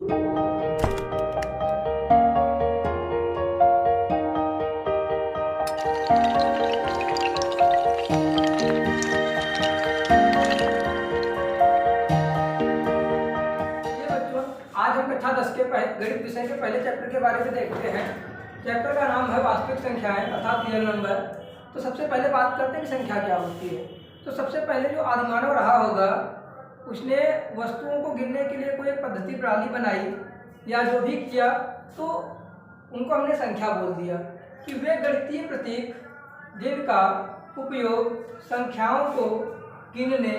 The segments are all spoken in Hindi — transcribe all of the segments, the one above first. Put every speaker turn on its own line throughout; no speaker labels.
कक्षा 10 के गणित विषय के पहले चैप्टर के बारे में देखते हैं। चैप्टर का नाम है वास्तविक संख्याएं अर्थात रियल नंबर। तो सबसे पहले बात करते हैं कि संख्या क्या होती है। तो सबसे पहले जो आदिमानव रहा होगा उसने वस्तुओं को गिनने के लिए कोई एक पद्धति प्रणाली बनाई या जो भी किया तो उनको हमने संख्या बोल दिया कि वे गणितीय प्रतीक जिनका उपयोग संख्याओं को गिनने,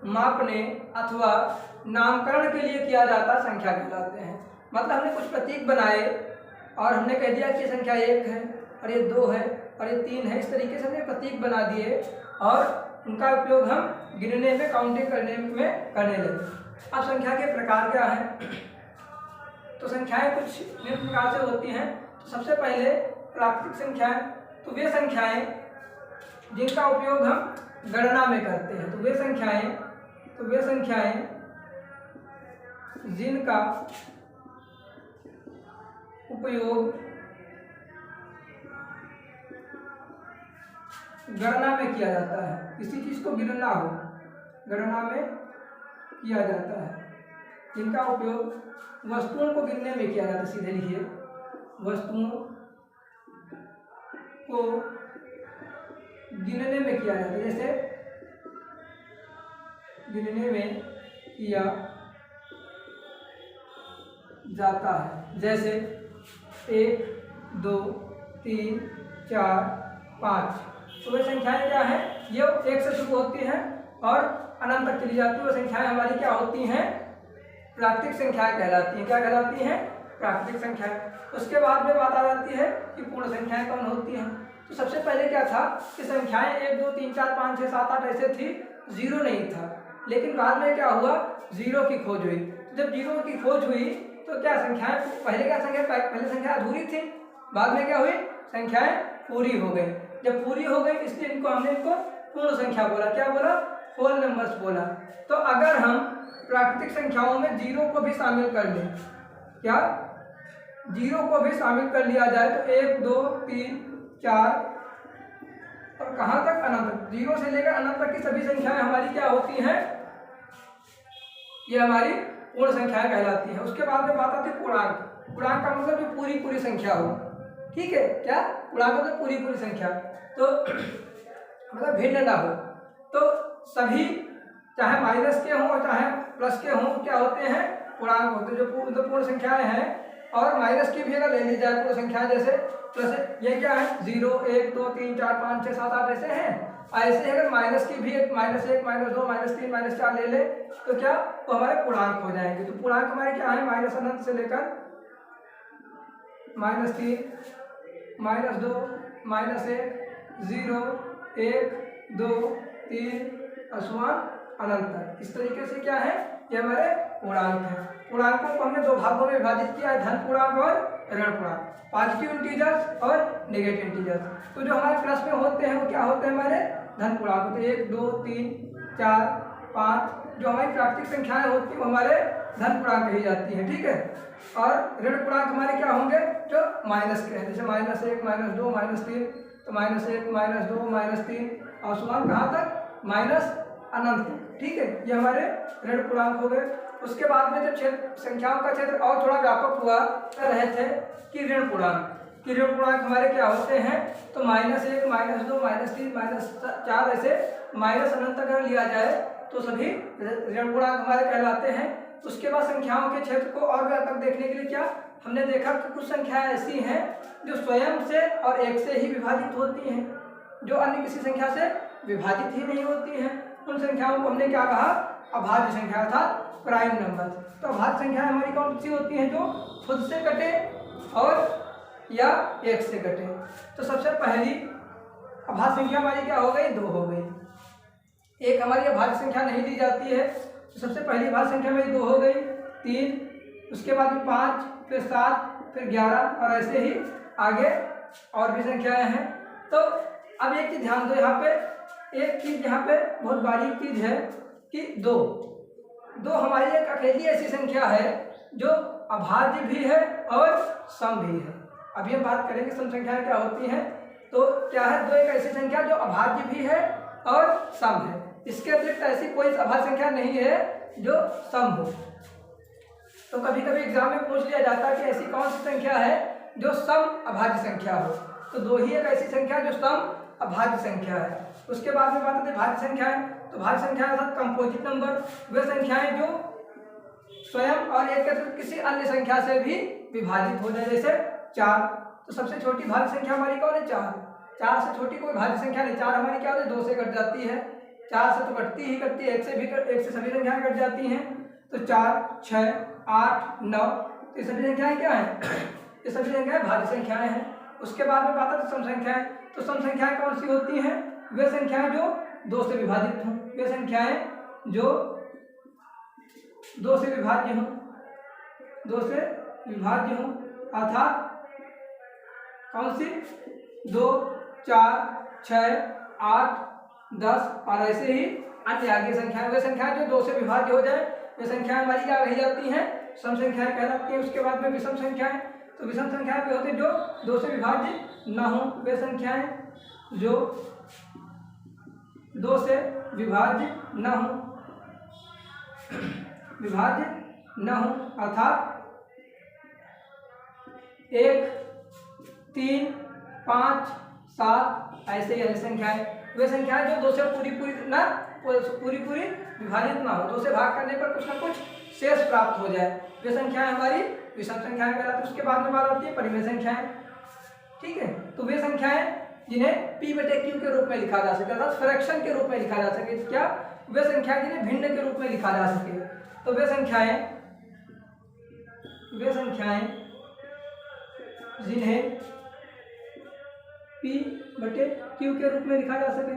मापने अथवा नामकरण के लिए किया जाता संख्या कहलाते हैं। मतलब हमने कुछ प्रतीक बनाए और हमने कह दिया कि संख्या 1 है और ये 2 है और ये 3 है। इस तरीके से हमने प्रतीक बना दिए और उनका उपयोग हम गिनने में, काउंटिंग करने में करने लगे। अब संख्या के प्रकार क्या हैं? तो संख्याएं कुछ निम्न प्रकार से होती हैं। तो सबसे पहले प्राकृतिक संख्याएं, तो वे संख्याएं जिनका उपयोग हम गणना में करते हैं। तो वे संख्याएं जिनका उपयोग गणना में किया जाता है, किसी चीज को गिनना हो गणना में किया जाता है, जिनका उपयोग वस्तुओं को गिनने में किया जाता है। सीधे लिखिए, वस्तुओं को गिनने में किया जाता है। जैसे गिनने में किया जाता है, जैसे 1 2 3 4 5। तो वे संख्याएं क्या हैं? ये 1 से शुरू होती हैं और अनंत तक चली जाती है। वो संख्याएं हमारी क्या होती हैं? प्राकृतिक संख्याएं कहलाती हैं। क्या कहलाती हैं? प्राकृतिक संख्याएं। उसके बाद में बात आ जाती है कि पूर्ण संख्याएं कौन होती हैं। तो सबसे पहले क्या था कि संख्याएं 1 2 3 4 5 6 7 8 ऐसे थी, जीरो नहीं था। लेकिन बाद में क्या हुआ? जीरो की खोज हुई। जब जीरो की खोज हुई तो क्या संख्याएं, पहले संख्या अधूरी थी, बाद में क्या हुई? संख्याएं पूरी हो गई। जब पूरी हो गई इसलिए हमने इनको पूर्ण संख्या बोला। क्या बोला? होल नंबर्स बोला। तो अगर हम प्राकृतिक संख्याओं में जीरो को भी शामिल कर लें, क्या जीरो को भी शामिल कर लिया जाए तो 1 2 3 4 और कहां तक? अनंत तक। जीरो से लेकर अनंत तक की सभी संख्याएं हमारी क्या होती हैं? ये हमारी पूर्ण संख्याएं कहलाती हैं। उसके बाद में बात आती है पूर्णांक। पूर्णांक का मतलब जो पूरी संख्या हो। ठीक है, क्या पूर्णांक मतलब पूरी संख्या, तो मतलब भिन्न ना हो। तो सभी चाहे माइनस के हों और चाहे प्लस के हों क्या होते हैं? पूर्णांक होते हैं। जो पूर्ण संख्याएं हैं और माइनस की भी अगर ले ली जाए पूर्ण संख्याएं, जैसे प्लस ये क्या है? 0 1 2 3 4 5 6 7 8 ऐसे हैं। ऐसे अगर माइनस की भी -1 -2 -3 -4 ले ले तो क्या वो हमारे पूर्णांक हो जाएंगे। तो पूर्णांक हमारे क्या है? माइनस अनंत से लेकर -3 -2 -1 0 1 2 3 अनंत तक। इस तरीके से क्या है? ये हमारे पूर्णांक है। पूर्णांकों को हमने 2 भागों में विभाजित किया है, धन पूर्णांक और ऋण पूर्णांक, पॉजिटिव इंटीजर्स और नेगेटिव इंटीजर्स। तो जो हमारे प्लस में होते हैं वो क्या होते हैं? हमारे धन पूर्णांक होते हैं। 1 2 3 4 5 जो हमारी प्राकृतिक संख्याएं होती हैं वो हमारे धन पूर्णांक कही जाती हैं। ठीक है, और ऋण पूर्णांक हमारे क्या होंगे? जो माइनस के हैं, जैसे -1 -2 -3, तो -1 -2 -3 और सुमान कहाँ तक? माइनस अनंत। ठीक है, ये हमारे ऋण पूर्णांक हो गए। उसके बाद में जब संख्याओं का क्षेत्र और थोड़ा व्यापक हुआ कर रहे थे कि ऋण पूर्णांक हमारे क्या होते हैं? तो -1 -2 -3 -4 ऐसे माइनस अनंत अगर लिया जाए तो सभी ऋण पूर्णांक हमारे कहलाते हैं। उसके बाद संख्याओं के क्षेत्र को और व्यापक देखने के लिए क्या हमने देखा कि कुछ संख्याएं ऐसी हैं जो स्वयं से और 1 से ही विभाजित होती हैं, जो अन्य किसी संख्या से विभाजित ही नहीं होती हैं। उन संख्याओं को हमने क्या कहा? अभाज्य संख्या अर्थात प्राइम नंबर। तो अभाज्य संख्याएं हमारी कौन सी होती हैं? जो खुद से कटे और या 1 से कटे। तो सबसे पहली अभाज्य संख्या हमारी क्या हो गई? 2 हो गई। एक हमारी अभाज्य संख्या नहीं दी जाती है, तो सबसे पहली अभाज्य संख्या हमारी 2 हो गई, 3, उसके बाद में 5, फिर 7, फिर 11 और ऐसे ही आगे और भी संख्याएं हैं। तो अब एक चीज ध्यान दो, यहाँ पे एक चीज यहाँ पे बहुत बारीक चीज है कि 2 हमारी एक अकेली ऐसी संख्या है जो अभाज्य भी है और सम भी है। अभी हम बात करेंगे सम संख्याएं क्या होती हैं। तो क्या है, दो एक ऐसी संख्या जो अभाज्य भी है और सम है। इसके अतिरिक्त ऐसी कोई अभाज्य संख्या नहीं है जो सम हो। तो कभी कभी एग्जाम में पूछ लिया जाता है कि ऐसी कौन सी संख्या है जो सम अभाज्य संख्या हो। तो दो ही एक ऐसी संख्या जो सम अभाज्य संख्या है। उसके बाद में बात आती है भाज्य संख्याएं। तो भाज्य संख्याएं अर्थात कंपोजिट नंबर, वे संख्याएं जो स्वयं और एक किसी अन्य संख्या से भी विभाजित हो जाए, जैसे 4। तो सबसे छोटी भाज्य संख्या हमारी कौन है, 4। 4 से छोटी कोई भाज्य संख्या नहीं। 4 हमारी क्या होती है, 2 से कट जाती है। 4 से तो कटती ही कटती है, 1 से सभी संख्याएं कट जाती हैं। तो 4, 6, 8, 9 ये सभी संख्याएं क्या हैं, ये सभी संख्याएं भाज्य संख्याएं हैं। उसके बाद में बात आती है सम संख्याएं। तो सम संख्याएं कौन सी होती हैं, वे संख्याएं जो 2 से विभाजित हों, वे संख्याएं जो 2 से विभाज्य हों, 2 से विभाज्य हों। अर्थात कौन सी, 2, 4, 6, 8, 10 और ऐसे ही अन्य आगे संख्याएं। वे संख्याएं जो 2 से विभाज्य हो जाए, वे संख्याएं हमारी क्या कही जाती हैं, सम संख्याएं कहलाती हैं। उसके बाद में विषम संख्याएं। तो विषम संख्याएं वे होती हैं जो 2 से विभाज्य न हो, वे संख्याएं जो 2 से विभाज्य न हो, विभाज्य न हो। अर्थात 1, 3, 5, 7 ऐसे ही अन्य संख्याएं। वे संख्याएं जो 2 से पूरी विभाजित ना हो, 2 से भाग करने पर कुछ ना कुछ शेष प्राप्त हो जाए, वे संख्याएं हमारी विषम संख्याएं कहलाती हैं। उसके बाद में बात आती है परिमेय संख्याएं। ठीक है, तो वे संख्याएं जिन्हें p/q के रूप में लिखा जा सके, अर्थात फ्रैक्शन के रूप में लिखा जा सके। क्या, वे संख्याएं जिन्हें भिन्न के रूप में लिखा जा सके। तो वे संख्याएं जिन्हें p/q के रूप में लिखा जा सके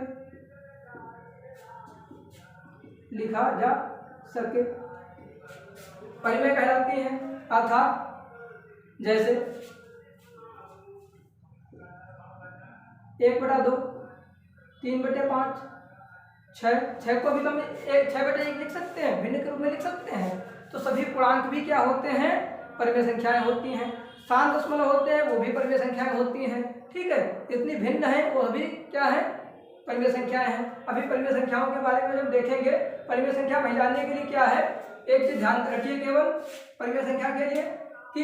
परिमेय कहलाती हैं। अर्थात जैसे 1/2, 3/5, 6 को भी तो हम 6/1 लिख सकते हैं, भिन्न के रूप में लिख सकते हैं। तो सभी पूर्णांक भी क्या होते हैं, परिमेय संख्याएं होती हैं। शांत दशमलव होते हैं, वो भी परिमेय संख्याएं होती हैं। ठीक है, इतनी भिन्न है वो भी क्या है, परिमेय संख्याएं हैं। अभी परिमेय संख्याओं के बारे में जब देखेंगे, परिमेय संख्या पहचानने के लिए क्या है, एक चीज ध्यान रखिए केवल परिमेय संख्या के लिए कि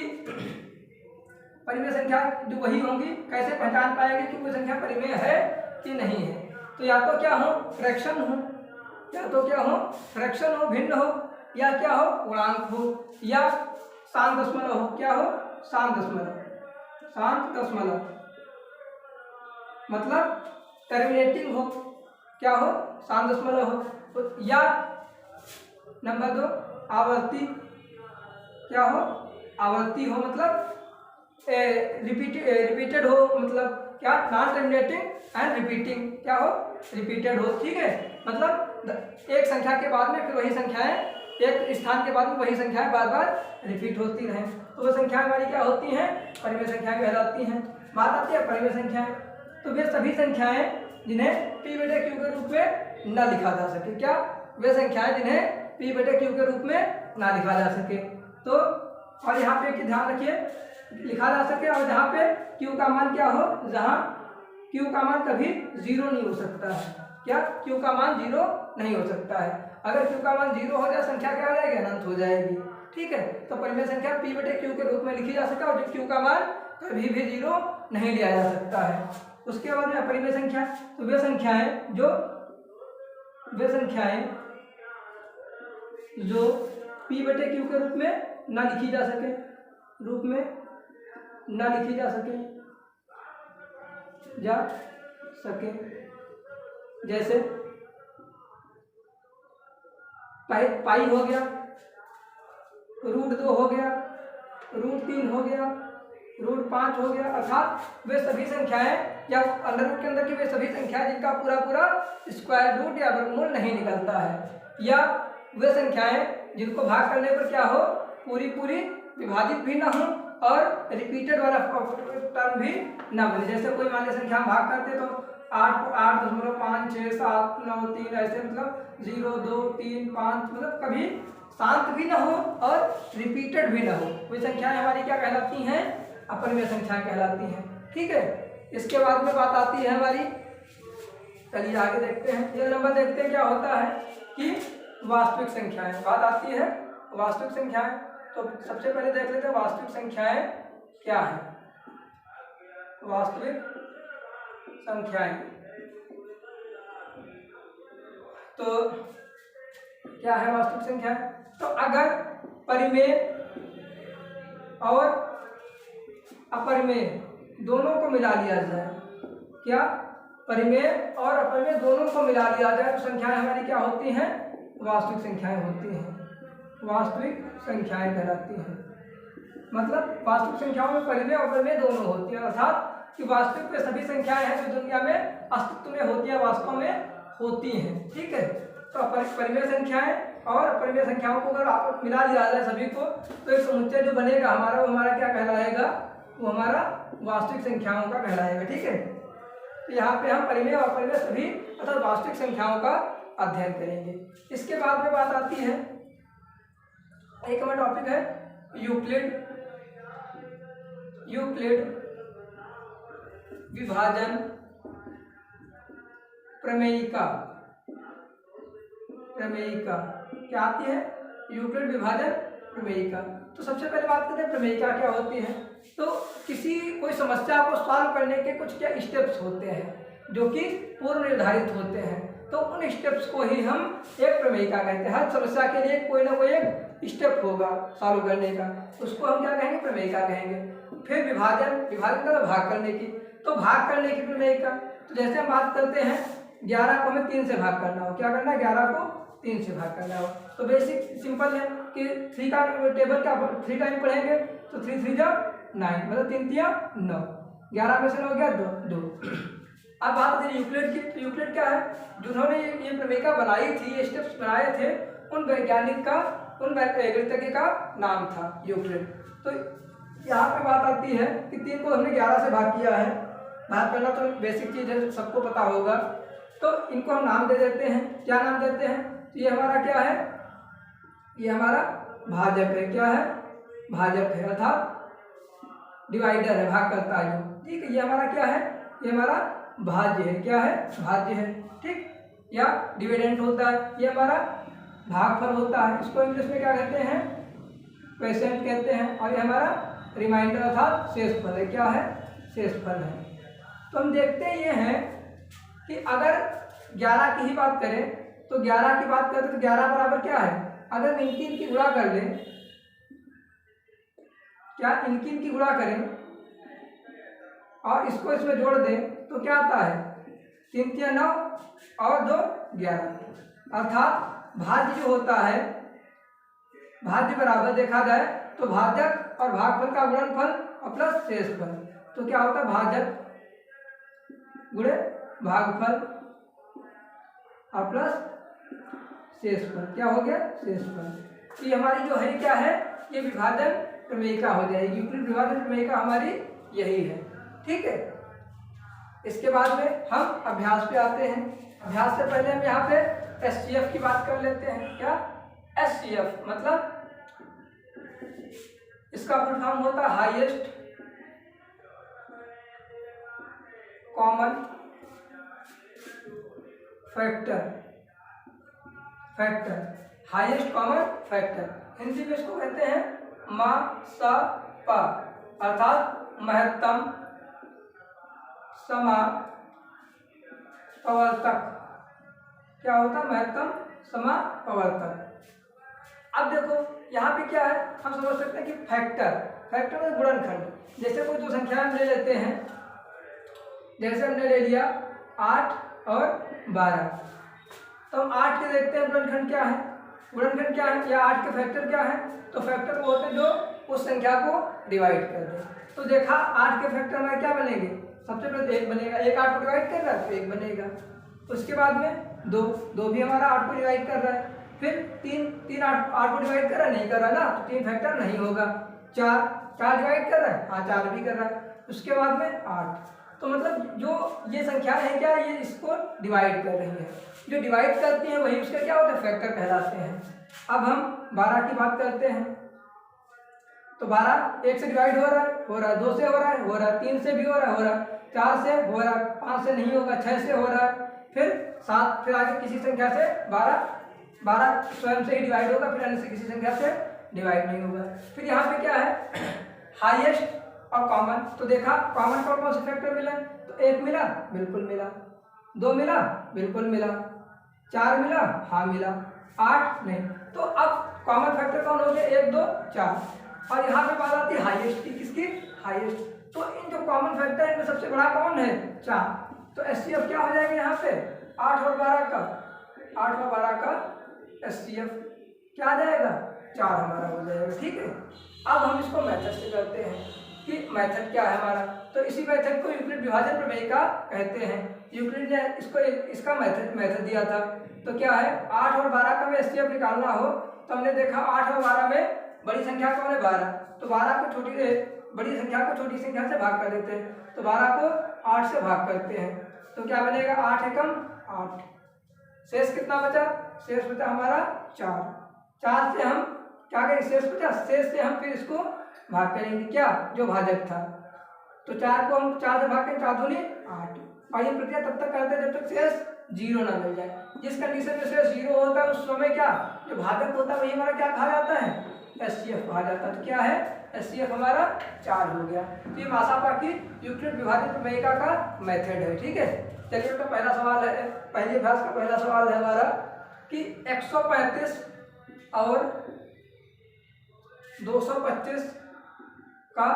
परिमेय संख्या जो वही होंगी, कैसे पहचान पाएंगे कि कोई संख्या परिमेय है कि नहीं है। तो या तो क्या हो, फ्रैक्शन हो, भिन्न हो, या क्या हो, पूर्णांक हो, या शांत दशमलव हो। क्या हो, शांत दशमलव मतलब टर्मिनेटिंग हो। क्या हो, शांत दशमलव हो। या नंबर 2 आवर्ती। क्या हो, आवर्ती हो मतलब रिपीटेड हो, मतलब क्या, नॉन टर्मिनेटिंग एंड रिपीटिंग। क्या हो, रिपीटेड हो। ठीक है, मतलब एक संख्या के बाद में फिर वही संख्याएं, एक स्थान के बाद में वही संख्याएं बार बार रिपीट होती रहें, तो वो संख्याएं हमारी क्या होती हैं, परिमेय संख्याएं कहलाती हैं। बात आती है परिमेय संख्याएं। तो वे सभी संख्याएं जिन्हें p/q के रूप में न लिखा जा सके। क्या, वे संख्याएं जिन्हें p/q के रूप में ना लिखा जा सके। तो और यहाँ पे ध्यान रखिए, लिखा जा सके और जहाँ पे q का मान क्या हो, जहाँ q का मान कभी 0 नहीं हो सकता है। क्या, q का मान 0 नहीं हो सकता है। अगर q का मान 0 हो जाए, संख्या क्या हो जाएगी, अनंत हो जाएगी। ठीक है, तो परिमेय संख्या p/q के रूप में लिखी जा सके और जो q का मान कभी भी 0 नहीं लिया जा सकता है। उसके बाद में परिमेय संख्या। तो वे संख्याएं जो p/q के रूप में ना लिखी जा सके, जैसे पाई हो गया, √2 हो गया, √3 हो गया, √5 हो गया। अर्थात वे सभी संख्याएं या अंडर रूट के अंदर की वे सभी संख्याएं जिनका पूरा स्क्वायर रूट या वर्गमूल नहीं निकलता है, या वे संख्याएं जिनको भाग करने पर क्या हो, पूरी विभाजित भी ना हो और रिपीटेड वाला टर्म भी ना बने। जैसे कोई मान लीजिए संख्या हम भाग करते तो 8.5, 6, 7, 9, 3 ऐसे, मतलब 0, 2, 3, 5 मतलब कभी शांत भी ना हो और रिपीटेड भी ना हो, वे संख्याएं हमारी क्या कहलाती हैं, अपरिमेय संख्याएं कहलाती हैं। ठीक है, इसके बाद में बात आती है हमारी, चलिए आगे देखते हैं, ये नंबर देखते हैं क्या होता है कि वास्तविक संख्याएं, बात आती है वास्तविक संख्याएं। तो सबसे पहले देख लेते हैं वास्तविक संख्याएं क्या है। वास्तविक संख्याएं तो क्या है वास्तविक संख्याएं, तो अगर परिमेय और अपरिमेय दोनों को मिला लिया जाए, क्या परिमेय और अपरिमेय दोनों को मिला लिया जाए तो संख्याएं हमारी क्या होती हैं, वास्तविक संख्याएं होती हैं, वास्तविक संख्याएं कहलाती हैं। मतलब वास्तविक संख्याओं में परिमेय और अपरिमेय दोनों होती हैं, अर्थात कि वास्तविक वे सभी संख्याएं हैं जो दुनिया में अस्तित्व में होती है, वास्तव में होती हैं। ठीक है, तो परिमेय संख्याएं और अपरिमेय संख्याओं को अगर आप मिला दिया जाए सभी को, तो एक समुच्चय जो बनेगा हमारा, वो हमारा क्या कहलाएगा, वो हमारा वास्तविक संख्याओं का कहलाएगा। ठीक है, तो यहाँ पे हम परिमेय और अपरिमेय सभी अर्थात वास्तविक संख्याओं का अध्ययन करेंगे। इसके बाद में बात आती है, एक हमारा टॉपिक है यूक्लिड विभाजन प्रमेयिका। क्या आती है, यूक्लिड विभाजन प्रमेयिका। तो सबसे पहले बात करते हैं प्रमेयिका क्या होती है। तो कोई समस्या को सॉल्व करने के कुछ क्या स्टेप्स होते हैं जो कि पूर्व निर्धारित होते हैं, तो उन स्टेप्स को ही हम एक प्रमेयिका कहते हैं। हर समस्या के लिए कोई ना कोई एक स्टेप होगा सॉल्व करने का, उसको हम क्या कहेंगे, प्रमेयिका कहेंगे। फिर विभाजन का भाग करने की, तो भाग करने की प्रमेयिका। तो जैसे हम बात करते हैं 11 को हमें 3 से भाग करना हो, क्या करना है, 11 को 3 से भाग करना हो। तो बेसिक सिंपल है कि 3 का टेबल क्या 3 टाइम पढ़ेंगे, तो 3 3 जा 9, मतलब 3 3 9, 11 में से 9 गया 2। अब बात करें यूक्लिड की, तो यूक्लिड क्या है, जिन्होंने ये प्रमेयिका बनाई थी, ये स्टेप्स बनाए थे, उन वैज्ञानिक का, उन गणितज्ञ का नाम था यूक्लिड। तो यहाँ पे बात आती है कि 3 को हमने 11 से भाग किया है, भाग करना तो बेसिक चीज़ है, सबको पता होगा। तो इनको हम नाम दे देते हैं, क्या नाम देते हैं, तो ये हमारा क्या है, ये हमारा भाजक है, क्या है, भाजक है, अर्थात डिवाइडर है, भाग करता है जो। ठीक है, ये हमारा क्या है, ये हमारा भाज्य है, क्या है, भाज्य है। ठीक, या डिविडेंड होता है, ये हमारा भागफल होता है, इसको इंग्लिश में क्या कहते हैं, क्वोशिएंट कहते हैं। और ये हमारा रिमाइंडर अर्थात शेषफल है, क्या है, शेषफल है। तो हम देखते ये हैं कि अगर 11 की ही बात करें, तो 11 की बात करें तो 11 बराबर क्या है, अगर इनकी गुणा कर लें, क्या इनकी गुणा करें और इसको इसमें जोड़ दें, तो क्या आता है, 3 3 9 और 2 11, अर्थात भाज्य जो होता है, भाज्य बराबर देखा जाए तो भाजक और भागफल का गुणनफल और प्लस शेषफल। तो क्या होता है, भाजक गुणे भागफल और प्लस शेषफल, क्या हो गया, शेषफल। तो ये हमारी जो है क्या है, ये विभाजन प्रमेयिका हो जाएगी, यूक्लिड विभाजन प्रमेयिका हमारी यही है। ठीक है, इसके बाद में हम अभ्यास पे आते हैं। अभ्यास से पहले हम यहाँ पे एचसीएफ की बात कर लेते हैं। क्या, एचसीएफ मतलब इसका फुल फॉर्म होता है highest common factor, highest common factor. Hindi में इसको कहते हैं MSP, अर्थात महत्तम समापवर्तक। क्या होता है, महत्तम समापवर्तक। अब देखो यहाँ पे क्या है, हम समझ सकते हैं कि फैक्टर में गुणनखंड। जैसे कोई दो संख्या हम ले लेते हैं, जैसे हमने ले लिया 8 और 12, तो हम 8 के देखते हैं गुणनखंड क्या है, गुणनखंड क्या है, या 8 के फैक्टर क्या है, तो फैक्टर वो होते हैं जो उस संख्या को डिवाइड कर दे। तो देखा 8 के फैक्टर हमारे क्या बनेंगे, सबसे पहले 1 बनेगा, 1 8 को डिवाइड कर रहा है तो 1 बनेगा। उसके बाद में 2 भी हमारा 8 को डिवाइड कर रहा है। फिर 3 8 को डिवाइड कर रहा है, नहीं कर रहा ना, तो 3 फैक्टर नहीं होगा। 4 डिवाइड कर रहा है, हाँ 4 भी कर रहा है। उसके बाद में 8। तो मतलब जो ये संख्या है क्या, ये इसको डिवाइड कर रही है, जो डिवाइड करती है वही उसका क्या होता है, फैक्टर कहलाते हैं। अब हम 12 की बात करते हैं। तो 12 1 से डिवाइड हो रहा है, 2 से हो रहा है, 3 से भी हो रहा है, 4 से हो रहा है, 5 से नहीं होगा, 6 से हो रहा है, फिर 7, फिर आगे किसी संख्या से 12 स्वयं से ही डिवाइड होगा, फिर अन्य से किसी संख्या से डिवाइड नहीं होगा। फिर यहाँ पे क्या है, हाईएस्ट और कॉमन। तो देखा कॉमन कौन से फैक्टर मिला, तो 1 मिला, बिल्कुल मिला, 2 मिला, बिल्कुल मिला, 4 मिला, हाँ मिला, 8 नहीं। तो अब कॉमन फैक्टर कौन हो गया, 1 2 4। और यहाँ पे बात आती है हाईएस्ट की, किसकी, हाईएस्ट। तो इन जो कॉमन फैक्टर है इनमें सबसे बड़ा कौन है, 4। तो एचसीएफ क्या हो जाएगा यहाँ पे, 8 और 12 का, 8 और 12 का एचसीएफ क्या आ जाएगा, 4 हमारा हो जाएगा। ठीक है, अब हम इसको मेथड से करते हैं कि मेथड क्या है हमारा। तो इसी मेथड को यूक्लिड विभाजन प्रमेय का कहते हैं। यूक्लिड ने इसको इसका मेथड दिया था। तो क्या है, 8 और 12 का एचसीएफ निकालना हो तो हमने देखा 8 और 12 में बड़ी संख्या कौन है, 12। तो 12 को बड़ी संख्या को छोटी संख्या से भाग कर देते हैं। तो 12 को 8 से भाग करते हैं तो क्या बनेगा, 8 एकम 8। शेष कितना बचा, शेष बचा हमारा 4। 4 से हम क्या करेंगे, शेष बचा, शेष से हम फिर इसको भाग करेंगे, क्या, जो भाजक था। तो 4 को हम 4 से भाग करें, 4 दूनी 8। और ये प्रक्रिया तब तक करते हैं जब तक शेष 0 ना मिल जाए। जिस कंडीशन में शेष 0 होता है उस समय क्या, जो भाजक होता है वही हमारा क्या कहा जाता है, एचसीएफ कहा जाता है। तो क्या है, एचसीएफ हमारा 4 हो गया। तो ये मासापा की यूक्लिड विभाजन प्रमेयिका का मेथड है। ठीक है, चलिए तो पहला सवाल है, पहले अभ्यास का पहला सवाल है हमारा कि 135 और 225 का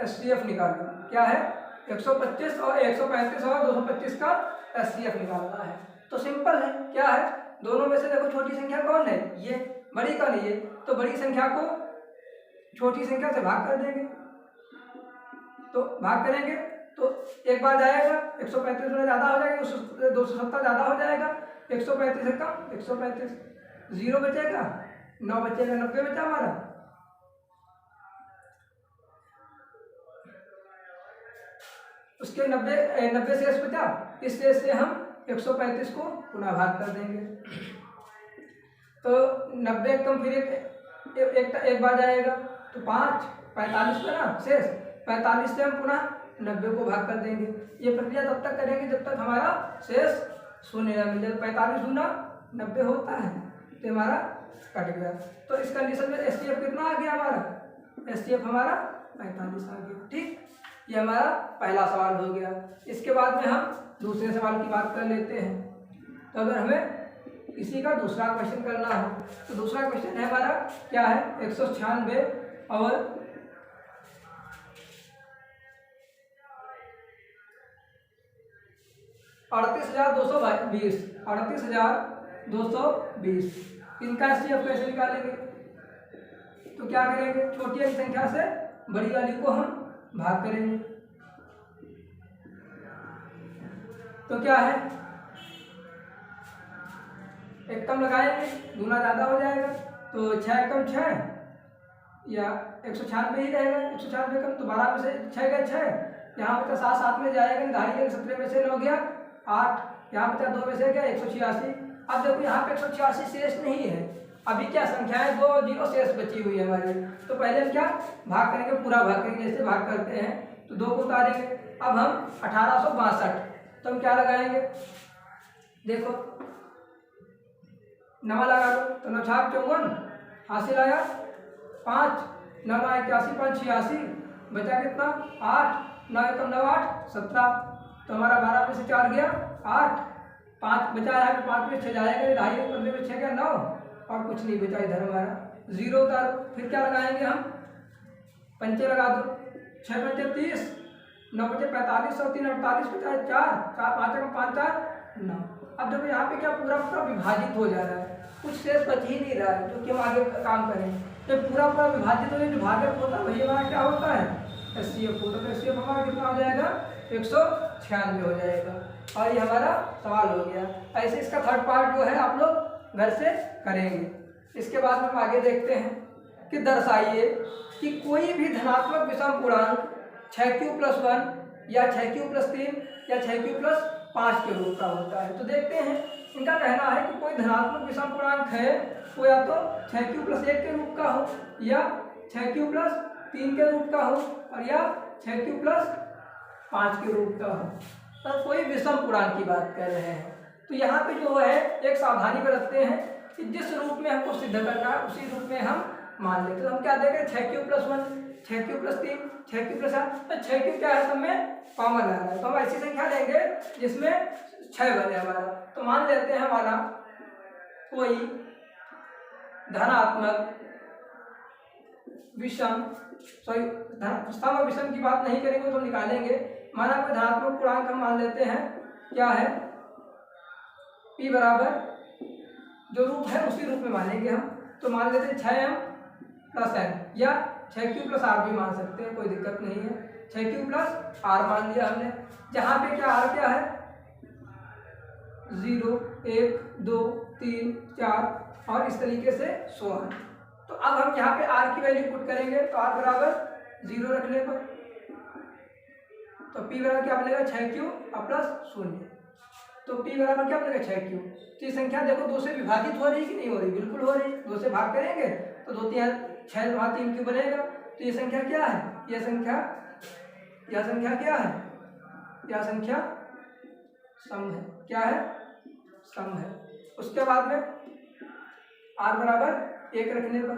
एचसीएफ निकालना। क्या है, 135 और 225 का एचसीएफ निकालना है। तो सिंपल है, क्या है, दोनों में से देखो छोटी संख्या कौन है, ये, बड़ी का नहीं है। तो बड़ी संख्या को छोटी संख्या से भाग कर देंगे। तो भाग करेंगे तो एक बार जाएगा, 135 में ज़्यादा हो जाएगा, 270 ज़्यादा हो जाएगा, 135 से कम 135, 0 बचेगा, 9 बचेगा, 90 बचा हमारा। उसके 90 शेष बचा, इस शेष से हम 135 को पुनः भाग कर देंगे। तो 90 कम फिर एक बार जाएगा तो 5, 45 का ना शेष, 45 से हम पुनः 90 को भाग कर देंगे। ये प्रक्रिया तब तक करेंगे जब तक हमारा शेष 0 ना मिल जाए। 45 गुना 90 होता है, तो हमारा कट गया। तो इस कंडीशन में एचसीएफ कितना आ गया हमारा, एचसीएफ हमारा 45 आ गया। ठीक, ये हमारा पहला सवाल हो गया। इसके बाद में हम दूसरे सवाल की बात कर लेते हैं। तो अगर हमें इसी का दूसरा क्वेश्चन करना हो तो दूसरा क्वेश्चन है हमारा, क्या है, 196 और 38,220, 38,220 इनका एचसीएफ कैसे निकालेंगे। तो क्या करेंगे, छोटी वाली संख्या से बड़ी वाली को हम भाग करेंगे। तो क्या है, एक कम लगाएंगे, दूना ज़्यादा हो जाएगा। तो 6 कम 6 या 196 ही रहेगा, 196 कम, तो 12 में से 6 गए 6, यहाँ पे 7 7 में जाएगा, 2.5 17 में से 9 गया 8, यहाँ पे 2 में से गया 186। अब देखो यहाँ पे 186 शेष नहीं है, अभी क्या संख्याएं 2 0 शेष बची हुई है हमारी। तो पहले हम क्या भाग करेंगे, पूरा भाग करेंगे, जैसे भाग करते हैं तो 2 को उतारेंगे। अब हम 1862, तो हम क्या लगाएंगे, देखो 9 लगा दो, तो 9 छाक 54 हासिल आया 5, 9 81, 5 86, बचा कितना 8, 9 एकम 9 8 17। तो हमारा 12 में से 4 गया 8, 5 बचा है, 5 में 6 जाएगा, 2.5 15 में 6 गया 9, और कुछ नहीं बचा इधर हमारा, 0 उतारो। फिर क्या लगाएंगे हम, पंचे लगा दो, 6 पंचे 30, 9 बचे 45 और 3 48, बचा 4, 5 एकम 5 4 9। अब देखो यहाँ पे क्या पूरा विभाजित हो जा रहा है, कुछ शेष बच ही नहीं रहा है, जो कि हम आगे काम करें। जब पूरा विभाजित हो जाए, जो भाजक होता है वही हमारा क्या होता है, एचसीएफ होता है। तो एचसीएफ हमारा कितना हो जाएगा, 196 हो जाएगा। और ये हमारा सवाल हो गया। ऐसे इसका थर्ड पार्ट जो है आप लोग घर से करेंगे। इसके बाद हम आगे देखते हैं कि दर्शाइए कि कोई भी धनात्मक विषम पूर्णांक 6q + 1 या 6q + 3 या 6q + 5 के रूप का होता है। तो देखते हैं, इनका कहना है कि कोई धनात्मक विषम पूर्णांक है वो या तो 6q + 1 के रूप का हो, या 6q + 3 के रूप का हो, और या 6q + 5 के रूप का हो। तो कोई विषम पूर्णांक की बात कर रहे हैं। तो यहाँ पे जो है एक सावधानी बरतते हैं कि जिस रूप में हमको सिद्ध करना है उसी रूप में हम मान लेते हैं। तो हम क्या देखें, 6q + 1, 6q + 3, 6q + 8, तो 6q क्या है, सब में कॉमन आ रहा है। तो हम ऐसी संख्या लेंगे जिसमें 6 बने हमारा। तो मान लेते हैं हमारा कोई धनात्मक विषम, सम विषम की बात नहीं करेंगे तो निकालेंगे। माना कोई धनात्मक पूर्णांक हम मान लेते हैं, क्या है, p बराबर जो रूप है उसी रूप में मानेंगे हम। तो मान लेते हैं 6m + n, या 6q + r भी मान सकते हैं, कोई दिक्कत नहीं है। 6q + r मान लिया हमने, जहाँ पे क्या r क्या है, 0, 1, 2, 3, 4 और इस तरीके से 16। तो अब हम यहाँ पे r की वैल्यू पुट करेंगे, तो r बराबर 0 रखने पर तो p बराबर क्या बनेगा, 6q + 0। तो p बराबर क्या बनेगा, 6q। तो ये संख्या देखो 2 से विभाजित हो रही कि नहीं हो रही, बिल्कुल हो रही। 2 से भाग करेंगे तो 2 3 6 वहाँ 3q बनेगा। तो ये संख्या क्या है, यह संख्या क्या है, यह संख्या सम है। क्या है, सम है। उसके बाद में r बराबर 1 रखने पर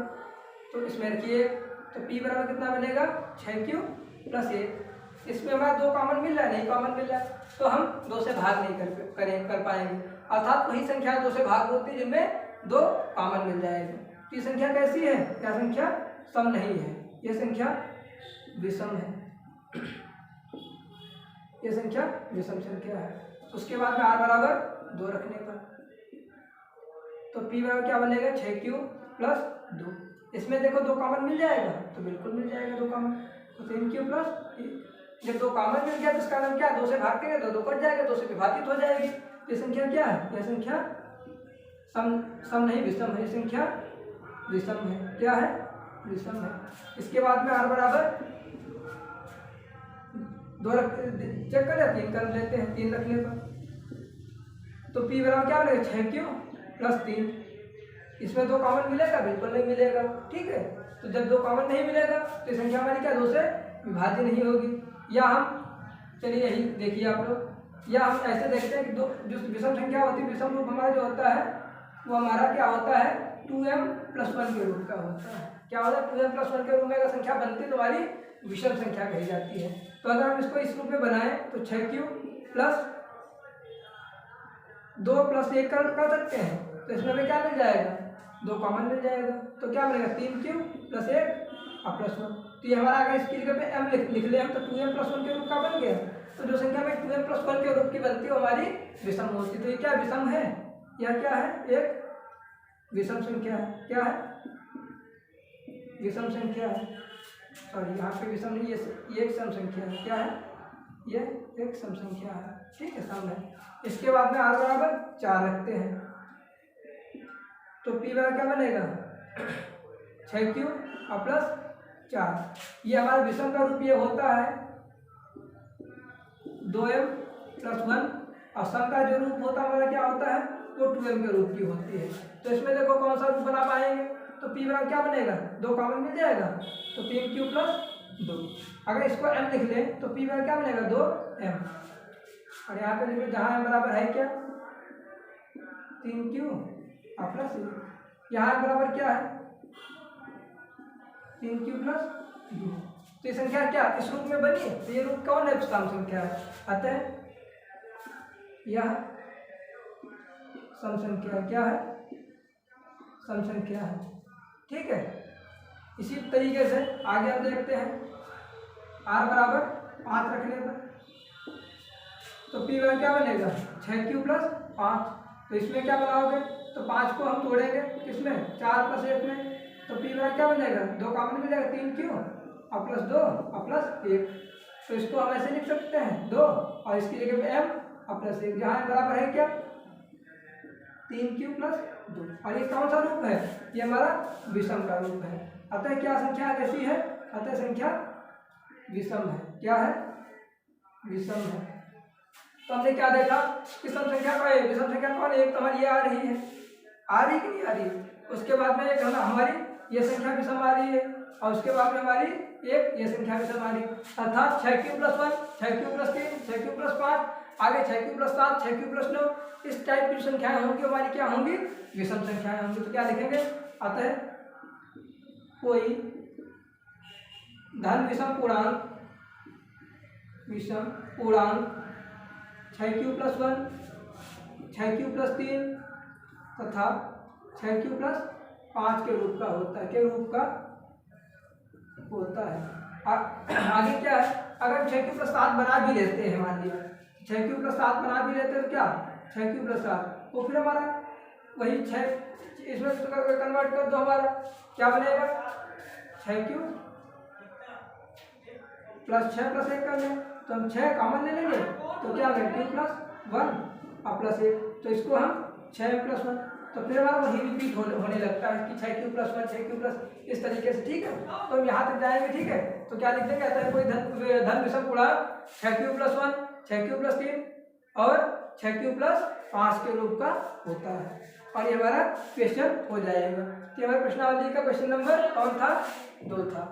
तो इसमें रखिए, तो p बराबर कितना बनेगा, 6q + 1। इसमें हमारा 2 कॉमन मिल रहा है, नहीं कॉमन मिल रहा है, तो हम 2 से भाग नहीं कर पाएंगे। अर्थात वही संख्या 2 से भाग होती है जिनमें 2 कॉमन मिल जाएगी। तो ये संख्या कैसी है, क्या संख्या सम नहीं है, यह संख्या विषम है, यह संख्या विषम संख्या है। उसके बाद में r बराबर 2 रखने पर तो p बराबर क्या बनेगा, 6q + 2। इसमें देखो 2 कॉमन मिल जाएगा, तो बिल्कुल मिल जाएगा 2 कॉमन। तो 3q + 1, जब 2 कॉमन मिल गया तो इसका मतलब क्या, 2 से भाग करेंगे तो 2 कट जाएगा, 2 से विभाजित हो जाएगी। ये संख्या क्या है, यह संख्या सम नहीं विषम है, संख्या विषम है। क्या है, विषम है। इसके बाद में r बराबर 2 चेक कर लेते हैं, 3 कर लेते हैं, 3 रखने पर तो p बराबर क्या बनेगा, 6q + 3। इसमें 2 कॉमन मिलेगा, बिल्कुल नहीं मिलेगा, ठीक है। तो जब 2 कॉमन नहीं मिलेगा तो संख्या हमारी क्या 2 से विभाज्य नहीं होगी। या हम चलिए यही देखिए आप लोग, या हम ऐसे देखते हैं कि दो जो विषम संख्या होती है, विषम रूप हमारा जो होता है वो हमारा क्या होता है, 2m + 1 के रूप का होता है। क्या होता है, 2m + 1 के रूप में अगर संख्या बनती है तो हमारी विषम संख्या कही जाती है। तो अगर हम इसको इस रूप में बनाएं तो 6q + 2 + 1 कर सकते हैं। तो इसमें हमें क्या मिल जाएगा, 2 कॉमन मिल जाएगा, तो क्या बनेगा, 3q + 1 और +1। तो ये हमारा अगर इसकी जगह पे m लिख ले हम तो 2m + 1 के रूप का बन गया। तो जो संख्या में 2m + 1 के रूप की बनती है वो हमारी विषम होती है। तो ये क्या विषम है, यह क्या है, एक विषम संख्या है। क्या है, विषम संख्या है। सॉरी, यहाँ पे विषम नहीं, ये एक सम संख्या है। क्या है, ये एक सम संख्या है, ठीक है, सम है। इसके बाद में r बराबर 4 रखते हैं तो p बराबर क्या बनेगा, 6q + 4। ये हमारा विषम का रूप ये होता है 2m + 1, और सम का जो रूप होता है हमारा क्या होता है, वो 2m के रूप की होती है। तो इसमें देखो कौन सा रूप बना पाएंगे, तो p बराबर क्या बनेगा, 2 कॉमन मिल जाएगा, तो 3q + 2। अगर इसको m लिख लें तो p बराबर क्या बनेगा, 2m, और यहाँ पे लिखो जहाँ m बराबर है क्या, 3q + 1। यहाँ m बराबर क्या है, 3q + 2। तो ये संख्या क्या इस रूप में बनी है, तो ये रूप कौन है, सम संख्या है। अतः यह सम संख्या है। क्या है, सम संख्या है, ठीक है। इसी तरीके से आगे हम देखते हैं, r बराबर 5 रखने पर तो p बराबर क्या बनेगा, 6q + 5। तो इसमें क्या बनाओगे, तो 5 को हम तोड़ेंगे किसमें, 4 + 1 में, तो p बराबर क्या बनेगा, 2 कॉमन मिल जाएगा, 3q और +2 और +1। तो इसको हम ऐसे लिख सकते हैं 2 और इसकी जगह पे m और +1, जहाँ m बराबर है क्या, 3q + 2। और ये कौन सा रूप है, ये हमारा विषम का रूप है। अतः क्या संख्या कैसी है, अतः संख्या विषम है। क्या है, विषम है। तो हमने क्या देखा कि सम संख्या का विषम संख्या कौन एक, तो हमारी ये आ रही है, आ रही कि नहीं आ रही। उसके बाद में एक हमारी ये संख्या विषम आ रही है, और उसके बाद में हमारी एक ये संख्या विषम आ रही है, अर्थात 6 क्यूब + 1, 6 क्यूब + 3, 6 क्यूब + 5, आगे 6 क्यूब + 7, 6 क्यूब + 9, इस टाइप की संख्याएं होंगी हमारी क्या होंगी, विषम संख्याएं होंगी। तो क्या लिखेंगे, अतः कोई धन विषम पूर्णांक 6 क्यूब + 1, 6 क्यूब + 3 तथा 6 क्यूब + 5 के रूप का होता है, के रूप का होता है। आगे क्या है, अगर हम 6 क्यूब + 7 बना भी लेते हैं, मान लिया 6 क्यूब + 7 बना भी लेते हैं, तो क्या 6 क्यूब + 7, तो फिर हमारा वही 6 इसमें कन्वर्ट कर दो, हमारा क्या बनेगा 6 क्यूब + 6 + 1 कर लें, तो हम 6 कॉमन ले लेंगे, तो क्या होगा क्यूब + 1 और +1, तो इसको हम 6 + 1, तो फिर हमारा वही रिपीट होने लगता है कि 6 क्यूब + 1, 6 क्यूब + इस तरीके से, ठीक है। तो हम यहाँ तक जाएंगे, ठीक है। तो क्या लिख देंगे, आता है कोई धन विषम पूर्णांक 6 क्यूब + 1, 6 क्यूब + 3 और 6 क्यूब + 5 के रूप का होता है, और ये हमारा क्वेश्चन हो जाएगा। तो हमारे प्रश्नावली का क्वेश्चन नंबर कौन था, 2 था।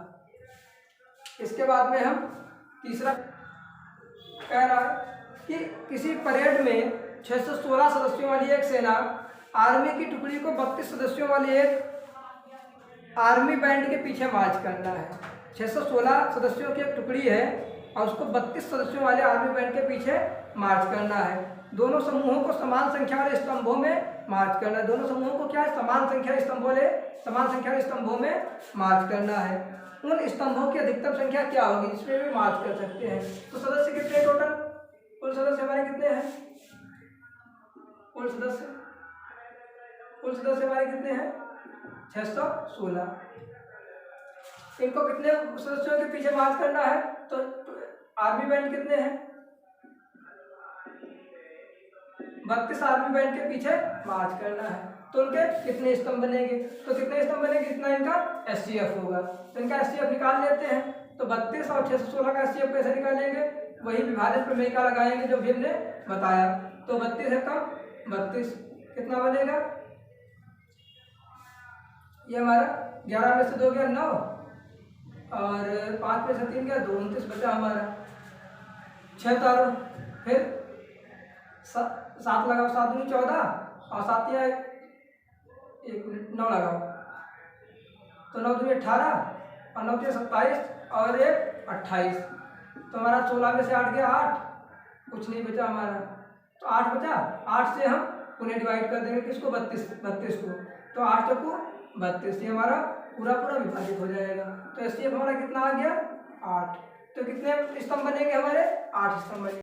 इसके बाद में हम तीसरा कह रहा है कि किसी परेड में 616 सदस्यों वाली एक सेना आर्मी की टुकड़ी को 32 सदस्यों वाली एक आर्मी बैंड के पीछे मार्च करना है। 616 सदस्यों की एक टुकड़ी है और उसको 32 सदस्यों वाले आर्मी बैंड के पीछे मार्च करना है। दोनों समूहों को समान संख्या वाले स्तंभों में मार्च करना है। दोनों समूहों को क्या है, समान संख्या वाले स्तंभों में मार्च करना है। उन स्तंभों की अधिकतम संख्या क्या होगी, इसमें भी मार्च कर सकते हैं। तो सदस्य कितने टोटल, कुल सदस्य हमारे कितने हैं, कुल सदस्य हमारे कितने हैं 616। इनको कितने सदस्यों के पीछे मार्च करना है, तो आर्मी बैंड कितने हैं 32 आर्मी बैंड के पीछे मार्च करना है, तो उनके कितने स्तंभ बनेंगे, तो कितने स्तंभ बनेंगे, कितना इनका SCF होगा। तो इनका SCF निकाल लेते हैं। तो 32 और 616 का SCF कैसे निकालेंगे, वही विभाजन प्रमेय का लगाएंगे जो भी हमने बताया। तो 32 है कम 32, कितना बनेगा, ये हमारा 11 में से 2 गया 9 और 5 में से 3 गया 2, 29 बचा हमारा। 6 तारों, फिर 7 लगाओ, 7 दूनी 14 और 7 या 1 मिनट 9 लगाओ, तो 9 दूनी 18 और 9 दूनी 27 और 1 28, तो हमारा 16 में से 8 गया 8, कुछ नहीं बचा हमारा, तो 8 बचा। 8 से हम उन्हें डिवाइड कर देंगे किसको, 32 को, तो 8 चौको 32, ये हमारा पूरा विभाजित हो जाएगा। तो SCF हमारा कितना आ गया 8। तो कितने स्तंभ बनेंगे हमारे, 8 स्तंभ बनेंगे।